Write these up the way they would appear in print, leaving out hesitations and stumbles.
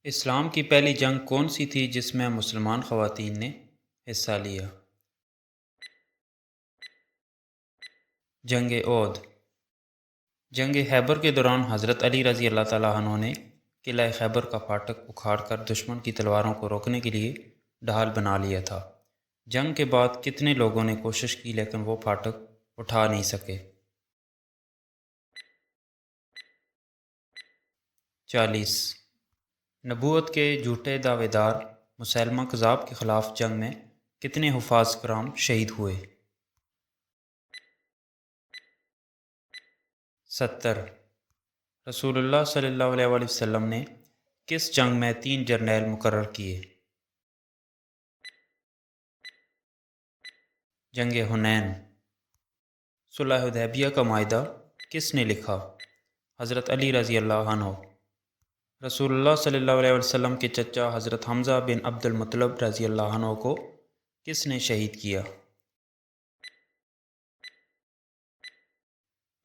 اسلام کی پہلی جنگ کون سی تھی جس میں مسلمان خواتین نے حصہ لیا؟ جنگ احد۔ جنگ خیبر کے دوران حضرت علی رضی اللہ تعالیٰ عنہ نے قلعہ خیبر کا پھاٹک اکھاڑ کر دشمن کی تلواروں کو روکنے کے لیے ڈھال بنا لیا تھا۔ جنگ کے بعد کتنے لوگوں نے کوشش کی لیکن وہ پھاٹک اٹھا نہیں سکے؟ 40۔ نبوت کے جھوٹے دعوے دار مسیلمہ کذاب کے خلاف جنگ میں کتنے حفاظ کرام شہید ہوئے؟ 70۔ رسول اللہ صلی اللہ علیہ وآلہ وسلم نے کس جنگ میں 3 جرنیل مقرر کیے؟ جنگ حنین۔ صلح حدیبیہ کا معاہدہ کس نے لکھا؟ حضرت علی رضی اللہ عنہ۔ رسول اللہ صلی اللہ علیہ وسلم کے چچا حضرت حمزہ بن عبد المطلب رضی اللہ عنہ کو کس نے شہید کیا؟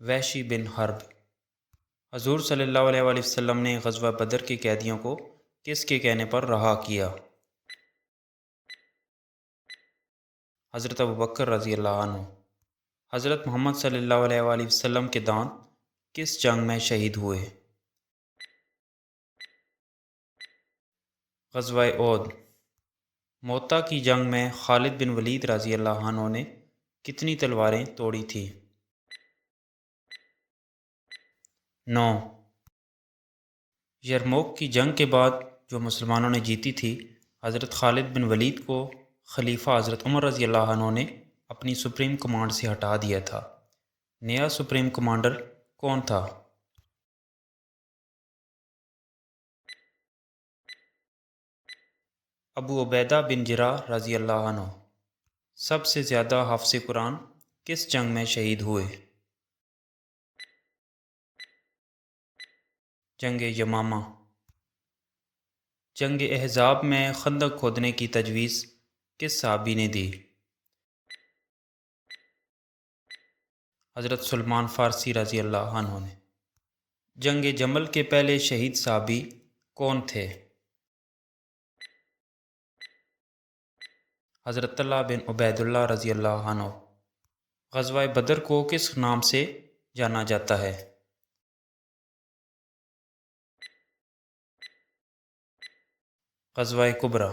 وحشی بن حرب۔ حضور صلی اللہ علیہ وآلہ وسلم نے غزوہ بدر کے قیدیوں کو کس کے کہنے پر رہا کیا؟ حضرت ابوبکر رضی اللہ عنہ۔ حضرت محمد صلی اللہ علیہ وآلہ وسلم کے دانت کس جنگ میں شہید ہوئے؟ غزوہ احد۔ موتا کی جنگ میں خالد بن ولید رضی اللہ عنہ نے کتنی تلواریں توڑی تھیں؟ 9۔ یرموک کی جنگ کے بعد جو مسلمانوں نے جیتی تھی، حضرت خالد بن ولید کو خلیفہ حضرت عمر رضی اللہ عنہ نے اپنی سپریم کمانڈ سے ہٹا دیا تھا۔ نیا سپریم کمانڈر کون تھا؟ ابو عبیدہ بن جراح رضی اللہ عنہ۔ سب سے زیادہ حافظ قرآن کس جنگ میں شہید ہوئے؟ جنگ یمامہ۔ جنگ احزاب میں خندق کھودنے کی تجویز کس صحابی نے دی؟ حضرت سلمان فارسی رضی اللہ عنہ نے۔ جنگ جمل کے پہلے شہید صحابی کون تھے؟ حضرت طلحہ بن عبید اللہ رضی اللہ عنہ۔ غزوہ بدر کو کس نام سے جانا جاتا ہے؟ غزوہ کبریٰ۔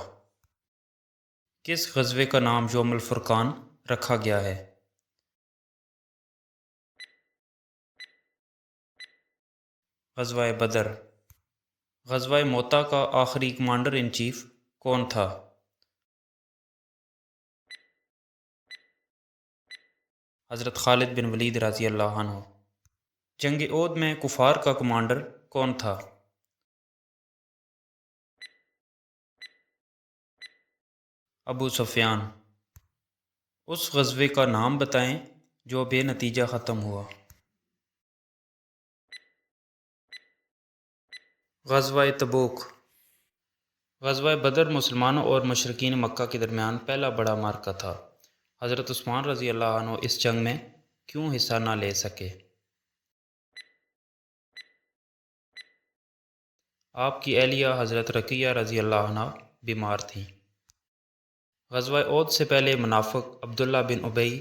کس غزوے کا نام یوم الفرقان رکھا گیا ہے؟ غزوہ بدر۔ غزوہ موتا کا آخری کمانڈر ان چیف کون تھا؟ حضرت خالد بن ولید رضی اللہ عنہ۔ جنگ احد میں کفار کا کمانڈر کون تھا؟ ابو سفیان۔ اس غزوے کا نام بتائیں جو بے نتیجہ ختم ہوا۔ غزوہ تبوک۔ غزوہ بدر مسلمانوں اور مشرکین مکہ کے درمیان پہلا بڑا معرکہ تھا۔ حضرت عثمان رضی اللہ عنہ اس جنگ میں کیوں حصہ نہ لے سکے؟ آپ کی اہلیہ حضرت رقیہ رضی اللہ عنہ بیمار تھیں۔ غزوہ احد سے پہلے منافق عبداللہ بن ابی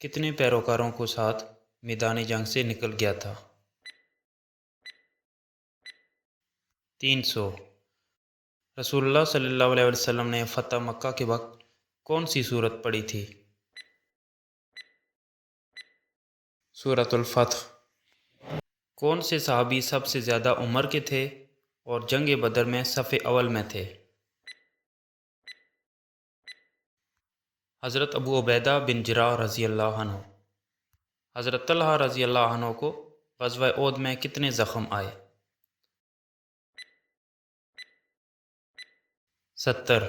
کتنے پیروکاروں کو ساتھ میدان جنگ سے نکل گیا تھا؟ 300۔ رسول اللہ صلی اللہ علیہ وسلم نے فتح مکہ کے وقت کون سی سورت پڑھی تھی؟ سورۃ الفتح۔ کون سے صحابی سب سے زیادہ عمر کے تھے اور جنگ بدر میں صف اول میں تھے؟ حضرت ابو عبیدہ بن جراح رضی اللہ عنہ۔ حضرت طلحہ رضی اللہ عنہ کو غزوہ احد میں کتنے زخم آئے؟ 70۔